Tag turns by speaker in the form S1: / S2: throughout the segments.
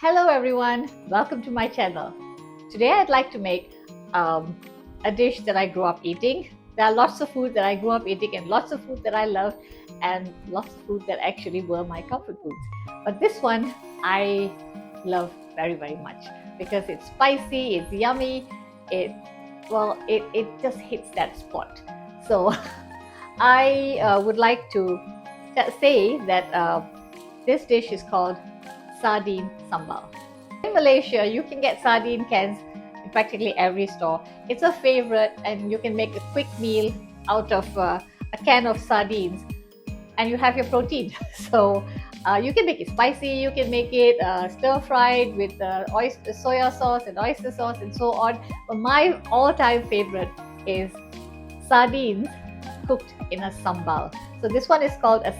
S1: Hello everyone, welcome to my channel. Today I'd like to make a dish that I grew up eating. There are lots of food that I grew up eating and lots of food that I love and lots of food that actually were my comfort foods. But this one I love very much because it's spicy, it's yummy, it just hits that spot. So I would like to say that this dish is called sardine sambal. In Malaysia, you can get sardine cans in practically every store. It's a favorite, and you can make a quick meal out of a can of sardines, and you have your protein. So you can make it spicy, you can make it stir fried with soya sauce and oyster sauce and so on. But my all-time favorite is sardines cooked in a sambal. So this one is called a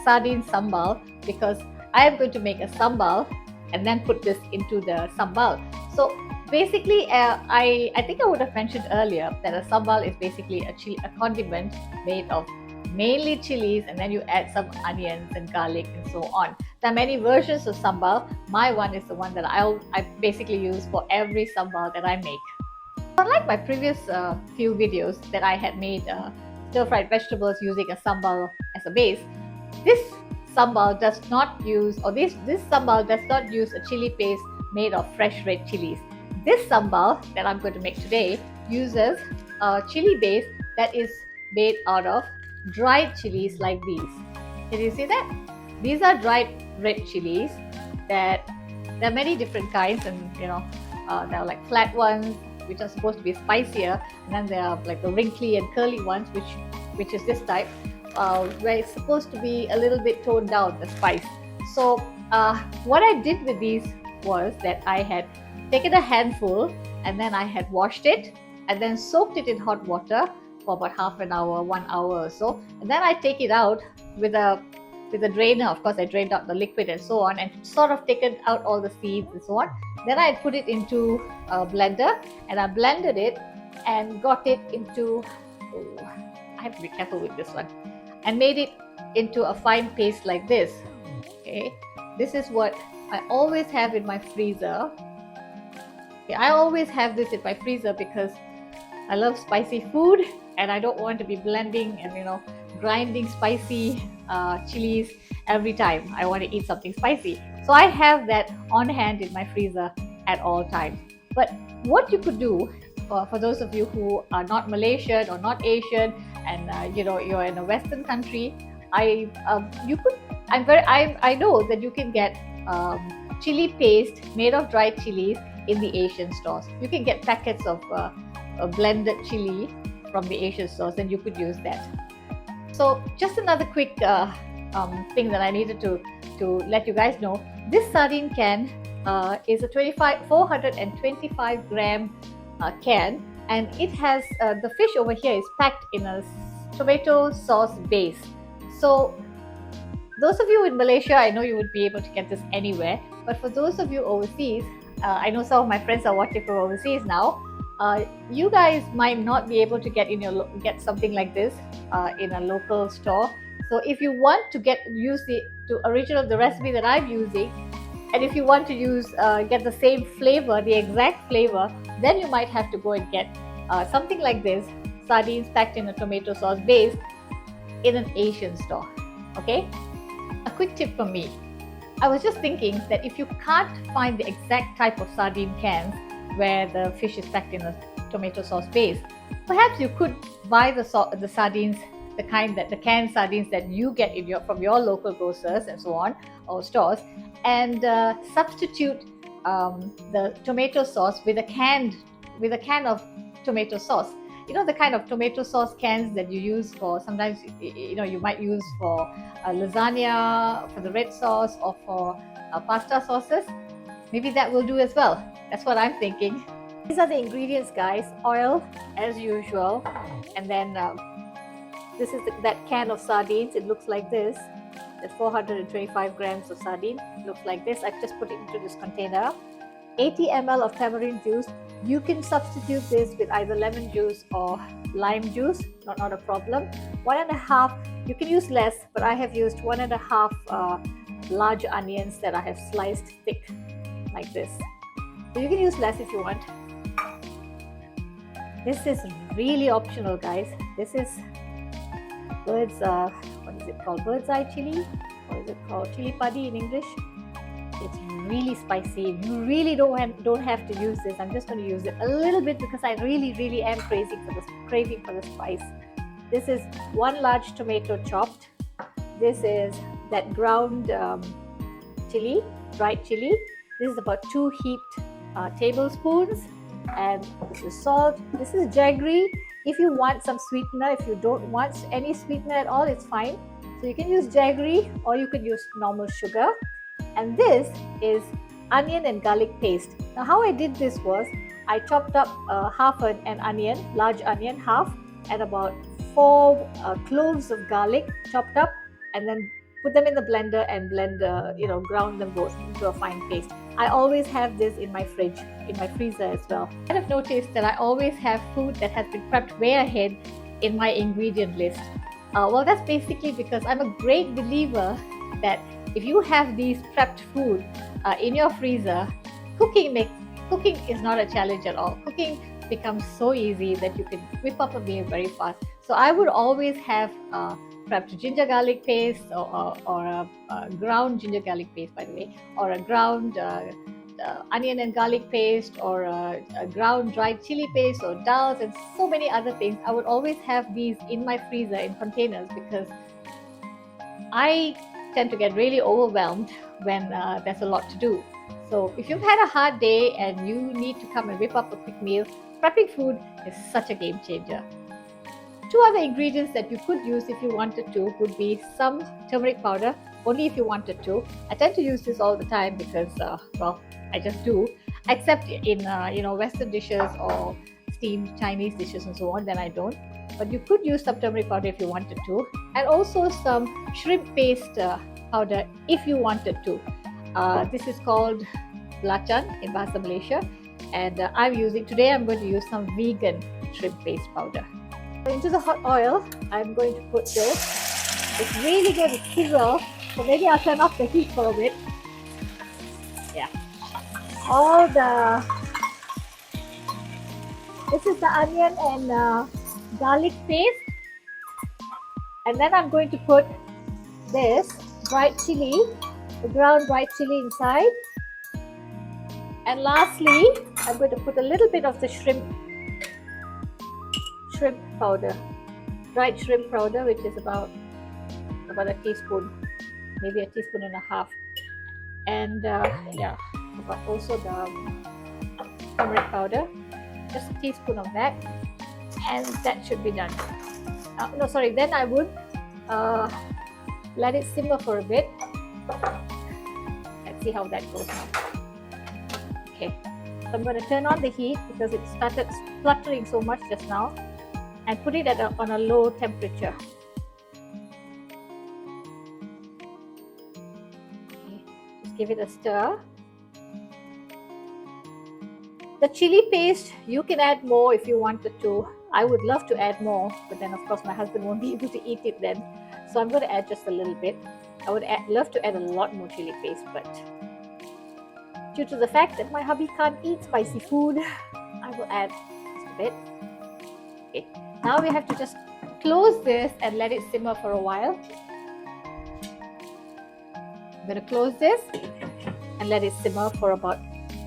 S1: sardine sambal because I am going to make a sambal and then put this into the sambal. So basically, I think I would have mentioned earlier that a sambal is basically a condiment made of mainly chilies, and then you add some onions and garlic and so on. There are many versions of sambal. My one is the one that I basically use for every sambal that I make. Unlike my previous few videos that I had made stir-fried vegetables using a sambal as a base, this sambal does not use, or this sambal does not use a chili paste made of fresh red chilies. This sambal that I'm going to make today uses a chili base that is made out of dried chilies like these. Can you see that? These are dried red chilies that there are many different kinds, and there are like flat ones which are supposed to be spicier, and then there are like the wrinkly and curly ones which is this type where it's supposed to be a little bit toned down, the spice. So what I did with these was that I had taken a handful and then I had washed it and then soaked it in hot water for about half an hour, 1 hour or so, and then I take it out with a drainer. Of course, I drained out the liquid and so on, and sort of taken out all the seeds and so on. Then I put it into a blender and I blended it and got it into, I have to be careful with this one, and made it into a fine paste like this. Okay, this is what I always have in my freezer. Okay, I always have this in my freezer because I love spicy food and I don't want to be blending and grinding spicy chilies every time I want to eat something spicy. So I have that on hand in my freezer at all times. But what you could do for those of you who are not Malaysian or not Asian, and you're in a Western country, I know that you can get chili paste made of dried chilies in the Asian stores. You can get packets of a blended chili from the Asian stores, and you could use that. So just another quick thing that I needed to let you guys know. This sardine can is a 425 gram can, and it has the fish over here is packed in a tomato sauce base. So those of you in Malaysia, I know you would be able to get this anywhere, but for those of you overseas, I know some of my friends are watching from overseas now. You guys might not be able to get something like this in a local store. So if you want to use the recipe that I'm using, and if you want to get the same flavor, the exact flavor, then you might have to go and get something like this, sardines packed in a tomato sauce base in an Asian store. Okay, a quick tip from me. I was just thinking that if you can't find the exact type of sardine cans where the fish is packed in a tomato sauce base, perhaps you could buy the sardines, the canned sardines that you get from your local grocers and so on, or stores, and substitute the tomato sauce with a can of tomato sauce. The kind of tomato sauce cans that you use for, sometimes you might use for lasagna, for the red sauce, or for pasta sauces. Maybe that will do as well. That's what I'm thinking. These are the ingredients, guys. Oil, as usual, and then this is that can of sardines. It looks like this. That's 425 grams of sardine. It looks like this. I've just put it into this container. 80 ml of tamarind juice. You can substitute this with either lemon juice or lime juice, not a problem. 1.5, you can use less, but I have used 1.5 large onions that I have sliced thick like this. So you can use less if you want. This is really optional, guys. This is what is it called? Bird's eye chili? Or is it called chili padi in English? It's really spicy. You really don't have to use this. I'm just going to use it a little bit because I really am craving for the spice. This is 1 large tomato chopped. This is that ground chili, dried chili. This is about 2 heaped tablespoons. And this is salt. This is jaggery. If you want some sweetener, if you don't want any sweetener at all, it's fine. So you can use jaggery or you could use normal sugar. And this is onion and garlic paste. Now how I did this was I chopped up half an onion, large onion, half, and about 4 cloves of garlic chopped up, and then put them in the blender and ground them both into a fine paste. I always have this in my fridge, in my freezer as well. I have noticed that I always have food that has been prepped way ahead in my ingredient list. Well, that's basically because I'm a great believer that if you have these prepped food in your freezer, cooking is not a challenge at all. Cooking becomes so easy that you can whip up a meal very fast. So I would always have prepped ginger garlic paste or a ground ginger garlic paste, by the way, or a ground onion and garlic paste, or a ground dried chili paste, or dals, and so many other things. I would always have these in my freezer in containers because I tend to get really overwhelmed when there's a lot to do. So if you've had a hard day and you need to come and whip up a quick meal, prepping food is such a game changer. 2 other ingredients that you could use if you wanted to would be some turmeric powder, only if you wanted to. I tend to use this all the time because, well, I just do, except in Western dishes or steamed Chinese dishes and so on, then I don't. But you could use some turmeric powder if you wanted to, and also some shrimp paste powder if you wanted to. This is called belacan in Bahasa Malaysia, and today I'm going to use some vegan shrimp paste powder. Into the hot oil, I'm going to put this. It's really going to sizzle, so maybe I'll turn off the heat for a bit. Yeah. This is the onion and garlic paste. And then I'm going to put this dried chili, the ground dried chili inside. And lastly, I'm going to put a little bit of the shrimp powder, dried shrimp powder, which is about a teaspoon, maybe a teaspoon and a half, and also the turmeric powder, just a teaspoon of that, and that should be done. Then I would let it simmer for a bit. Let's see how that goes now. Okay, so I'm going to turn on the heat because it started spluttering so much just now, and put it on a low temperature. Okay, just give it a stir. The chili paste, you can add more if you wanted to. I would love to add more, but then of course my husband won't be able to eat it then. So I'm going to add just a little bit. I would love to add a lot more chili paste, but due to the fact that my hubby can't eat spicy food, I will add just a bit. Okay. Now we have to just close this and let it simmer for a while. I'm going to close this and let it simmer for about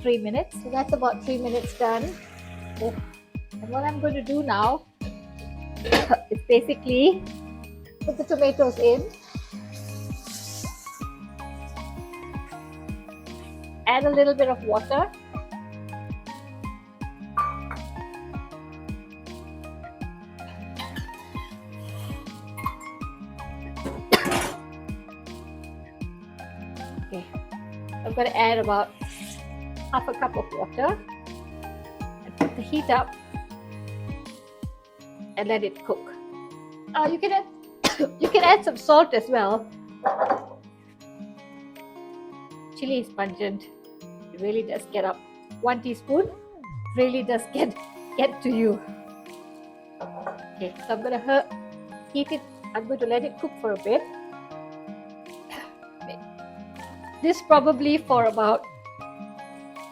S1: 3 minutes. So that's about 3 minutes done. Oh. And what I'm going to do now is basically put the tomatoes in, add a little bit of water, okay, I'm going to add about half a cup of water and put the heat up and let it cook. You can add some salt as well. Chili is pungent. It really does get up. 1 teaspoon really does get to you. Okay, so I'm going to heat it. I'm going to let it cook for a bit. This probably for about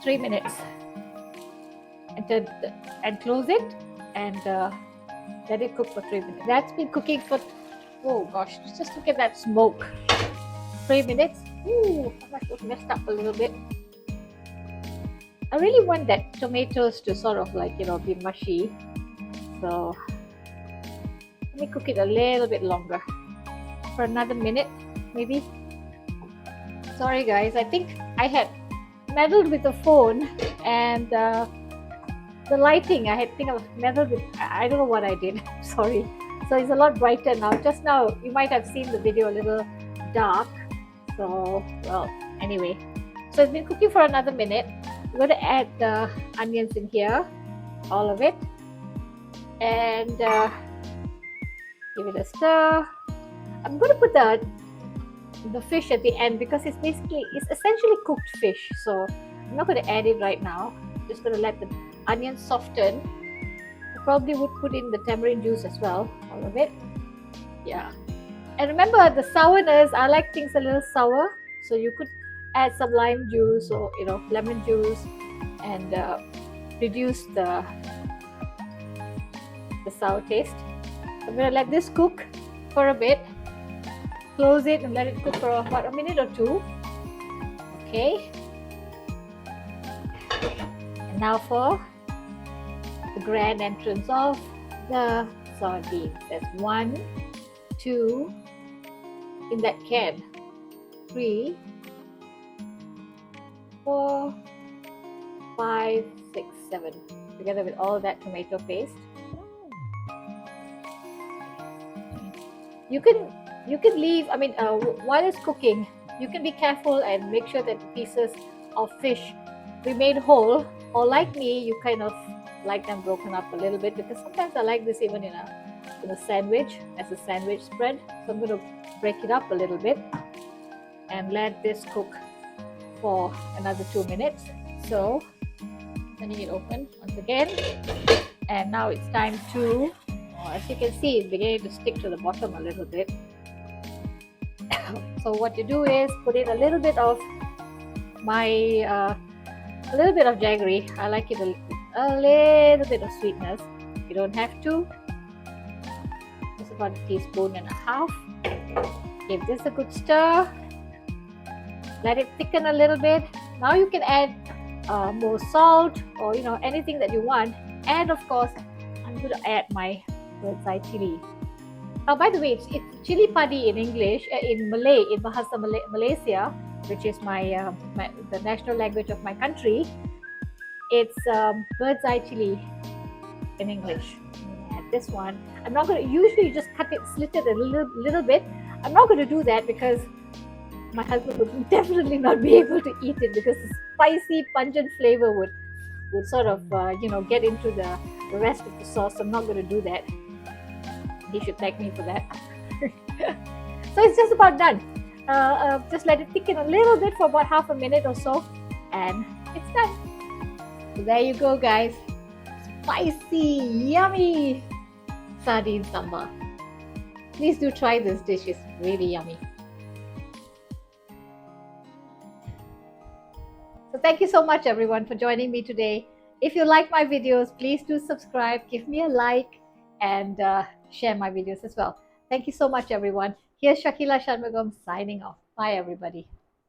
S1: 3 minutes and close it and let it cook for 3 minutes. That's been cooking for, oh gosh, just look at that smoke. 3 minutes. Ooh, I must have messed up a little bit. I really want that tomatoes to sort of like, be mushy. So let me cook it a little bit longer for another minute, maybe. Sorry guys, I think I had meddled with the phone and the lighting. I think I was meddled with, I don't know what I did. Sorry. So it's a lot brighter now. Just now, you might have seen the video a little dark. So, well, anyway. So it's been cooking for another minute. I'm going to add the onions in here, all of it, and give it a stir. I'm going to put the fish at the end because it's essentially cooked fish. So I'm not going to add it right now. I'm just going to let the onions soften. I probably would put in the tamarind juice as well, all of it. Yeah. And remember the sourness, I like things a little sour, so you could add some lime juice or lemon juice and reduce the sour taste. I'm going to let this cook for a bit, close it and let it cook for about a minute or two. Okay. And now for the grand entrance of the sardines. There's 1, 2 in that can, 3, 4, 5, 6, 7, together with all that tomato paste. You can leave, while it's cooking, you can be careful and make sure that the pieces of fish remain whole, or like me, you kind of like them broken up a little bit, because sometimes I like this even in a sandwich, as a sandwich spread. So I'm going to break it up a little bit and let this cook for another 2 minutes. So turning it open once again, and now it's time to, as you can see, it's beginning to stick to the bottom a little bit. So what you do is put in a little bit of jaggery. I like it a little bit of sweetness. You don't have to. Just about 1.5 teaspoons. Give this a good stir. Let it thicken a little bit. Now you can add more salt or anything that you want. And of course, I'm going to add my bird's eye chili. By the way, it's chili padi in English, in Malay, in Bahasa Malaysia, which is the national language of my country. It's bird's eye chili in English. Add this one. I'm not going to usually just slit it a little bit. I'm not going to do that because my husband would definitely not be able to eat it, because the spicy, pungent flavor would sort of get into the rest of the sauce. I'm not going to do that. He should thank me for that. So it's just about done. Just let it thicken a little bit for about half a minute or so, and it's done. So there you go, guys. Spicy, yummy sardine sambal. Please do try this dish. It's really yummy. So thank you so much, everyone, for joining me today. If you like my videos, please do subscribe, give me a like, and share my videos as well. Thank you so much, everyone. Here's Shakila Shanmugam signing off. Bye, everybody.